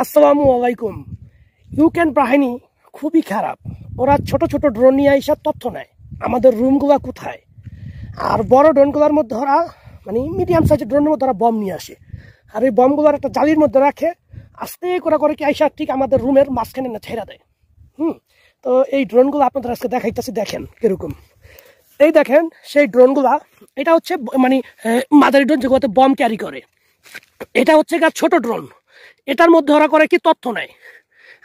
আসসালামু আলাইকুম। ইউক্রেন বাহিনী খুবই খারাপ। ওরা ছোট ছোট ড্রোন নিয়ে এসে তথ্য নেয় আমাদের রুমগুলা কোথায়। আর বড় ড্রোনগুলোর মধ্যে ওরা মিডিয়াম সাইজের ড্রোনের মধ্যে ওরা বম নিয়ে আসে। আর এই বমগুলোর একটা জালির মধ্যে রাখে, আস্তে করে কি আইসা ঠিক আমাদের রুমের মাঝখানে না ছেড়ে দেয়। তো এই ড্রোনগুলো আপনাদের আজকে দেখাইতেছি, দেখেন কিরকম। এই দেখেন সেই ড্রোনগুলা, এটা হচ্ছে মাদারি ড্রোন যেগুলোতে বম ক্যারি করে। এটা হচ্ছে ছোট ড্রোন। এটার মধ্যে ওরা করে কি তথ্য নেয়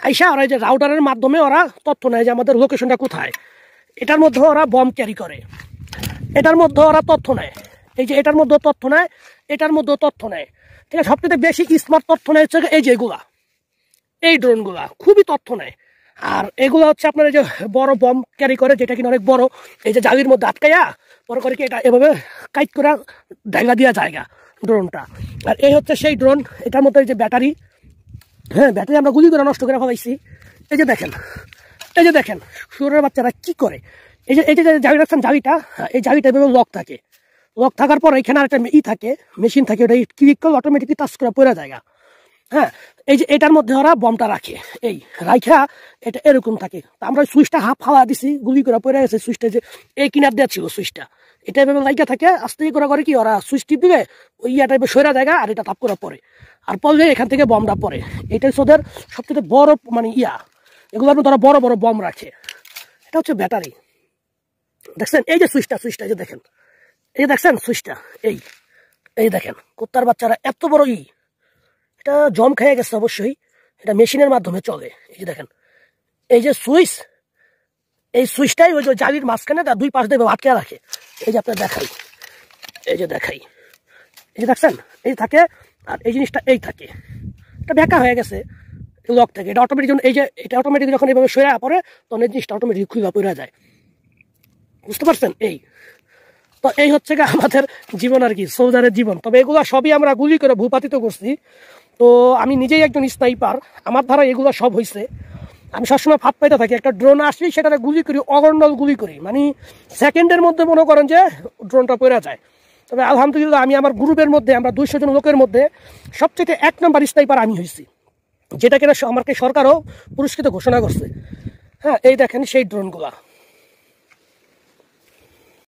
আইসা, ওরা যে রাউটারের মাধ্যমে ওরা তথ্য নেয় যে আমাদের লোকেশনটা কোথায়। এটার মধ্যে ওরা বম ক্যারি করে, এটার মধ্যে ওরা তথ্য নেয়। এই যে এটার মধ্যে তথ্য নেয়, এটার মধ্যে তথ্য নেয়। ঠিক আছে, সবচেয়ে বেশি স্মার্ট তথ্য নেয় হচ্ছে এই যে এগুলা, এই ড্রোনগুলা খুবই তথ্য নেয়। আর এগুলো হচ্ছে আপনার এই যে বড় বম ক্যারি করে, যেটা কিনা অনেক বড়। এই যে জালির মধ্যে আটকাইয়া পরে করে কি এটা এভাবে কাইট করে ঢাকা দেওয়া জায়গা ড্রোনটা। আর এই হচ্ছে সেই ড্রোন। এটার মধ্যে এই যে ব্যাটারি, ব্যাটারি আমরা গুলি করে নষ্ট করে ফেলাইছি। এই যে দেখেন, এই যে দেখেন শুয়োরের বাচ্চারা কি করে। এই যে জালি রাখছেন, জালিটা, এই জালিটা এভাবে লক থাকে। লক থাকার পর এখানে একটা থাকে, মেশিন থাকে, ওটা ক্লিক করলে অটোমেটিকলি টাচ করে পড়ে জায়গা। এই যে এটার মধ্যে ওরা বমটা রাখে, এই রাইখা এটা এরকম থাকে। আমরা সুইচটা হাফ হাওয়া দিছি, গুলি করে পড়ে গেছে সুইচটা, যে এই কিনার দেওয়া ছিল সুইচটা, এটা এভাবে লাইকা থাকে। আস্তে করে কি ওরা সুইচ টিপ দিবে, ওই ইয়া টাইপের সরা জায়গা, আর এটা তাপ করে পড়ে। আর পড়লে এখান থেকে বমটা পড়ে। এটাই ওদের সবচেয়ে বড় ইয়া। এগুলোর মধ্যে ওরা বড় বড় বম রাখে। এটা হচ্ছে ব্যাটারি। দেখছেন এই যে সুইচটা, এই যে দেখেন, এই যে দেখছেন সুইচটা, এই দেখেন কুত্তার বাচ্চারা এত বড় এটা জম খেয়ে গেছে অবশ্যই। এটা মেশিনের মাধ্যমে চলে। এই যে দেখেন, এই যে সুইচ, এই সুইচটাই ওই যে জালির মাঝখানে তার দুই পাশ দিয়ে আটকে রাখে। এই যে আপনার দেখাই, এই যে দেখাই, এই যে দেখছেন, এই থাকে। আর এই জিনিসটা এই থাকে, এটা বেঁকা হয়ে গেছে লক থেকে। এটা অটোমেটিক, এই যে এটা অটোমেটিক যখন এইভাবে সরে পড়ে, তখন এই জিনিসটা অটোমেটিক খুলে পড়ে যায়। বুঝতে পারছেন? তো এই হচ্ছে আমাদের জীবন আর কি, সোলজারের জীবন। তবে এগুলো সবই আমরা গুলি করে ভূপাতিত করছি। তো আমি নিজেই একজন স্নাইপার, আমার দ্বারা এগুলো সব হয়েছে। আমি সবসময় ফাঁদ পাইতে থাকি, একটা ড্রোন আসলেই সেটা গুলি করি, অগণ্ডল গুলি করি, সেকেন্ডের মধ্যে মনে করেন যে ড্রোনটা পড়ে যায়। তবে আলহামদুলিল্লাহ আমি আমার গ্রুপের মধ্যে, আমরা 200 জন লোকের মধ্যে সবচেয়ে 1 নম্বর স্নাইপার আমি হয়েছি, যেটা কিনা আমাকে সরকারও পুরস্কৃত ঘোষণা করছে। এই দেখেন সেই ড্রোনগুলা।